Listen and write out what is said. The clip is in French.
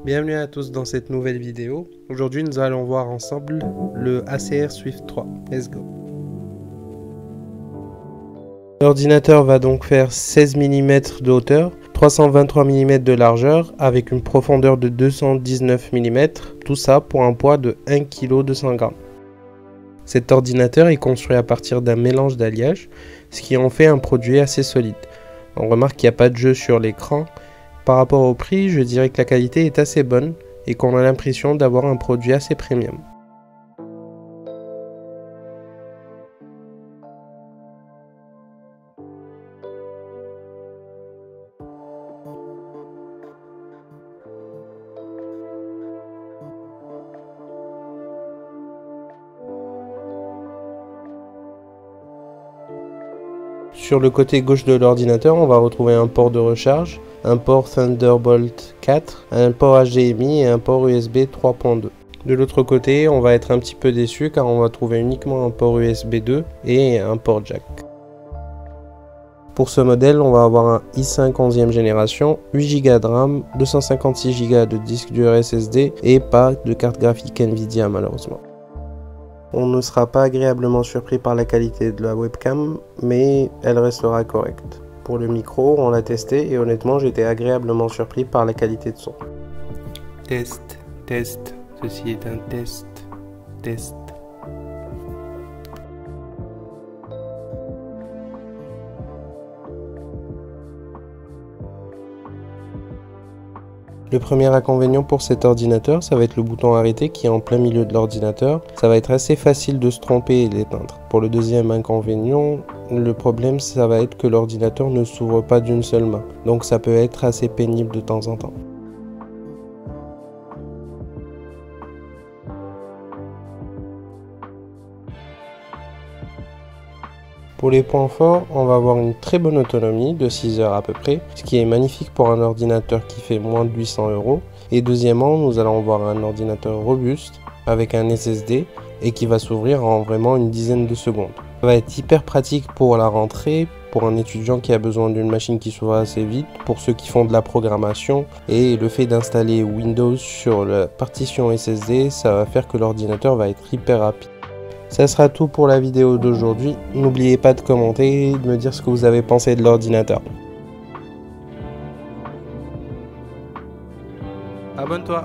Bienvenue à tous dans cette nouvelle vidéo. Aujourd'hui nous allons voir ensemble le ACR Swift 3. Let's go. L'ordinateur va donc faire 16 mm de hauteur, 323 mm de largeur avec une profondeur de 219 mm, tout ça pour un poids de 1 kg 200 g. Cet ordinateur est construit à partir d'un mélange d'alliages, ce qui en fait un produit assez solide. On remarque qu'il n'y a pas de jeu sur l'écran. Par rapport au prix, je dirais que la qualité est assez bonne et qu'on a l'impression d'avoir un produit assez premium. Sur le côté gauche de l'ordinateur, on va retrouver un port de recharge, un port Thunderbolt 4, un port HDMI et un port USB 3.2. De l'autre côté, on va être un petit peu déçu car on va trouver uniquement un port USB 2 et un port jack. Pour ce modèle, on va avoir un i5 11e génération, 8 Go de RAM, 256 Go de disque dur SSD et pas de carte graphique Nvidia malheureusement. On ne sera pas agréablement surpris par la qualité de la webcam, mais elle restera correcte. Pour le micro, on l'a testé et honnêtement, j'étais agréablement surpris par la qualité de son. Test, ceci est un test. Le premier inconvénient pour cet ordinateur, ça va être le bouton arrêter qui est en plein milieu de l'ordinateur. Ça va être assez facile de se tromper et l'éteindre. Pour le deuxième inconvénient, le problème ça va être que l'ordinateur ne s'ouvre pas d'une seule main. Donc ça peut être assez pénible de temps en temps. Pour les points forts, on va avoir une très bonne autonomie de 6 heures à peu près, ce qui est magnifique pour un ordinateur qui fait moins de 800 €. Et deuxièmement, nous allons avoir un ordinateur robuste avec un SSD et qui va s'ouvrir en vraiment une dizaine de secondes. Ça va être hyper pratique pour la rentrée, pour un étudiant qui a besoin d'une machine qui s'ouvre assez vite, pour ceux qui font de la programmation, et le fait d'installer Windows sur la partition SSD, ça va faire que l'ordinateur va être hyper rapide. Ça sera tout pour la vidéo d'aujourd'hui. N'oubliez pas de commenter et de me dire ce que vous avez pensé de l'ordinateur. Abonne-toi!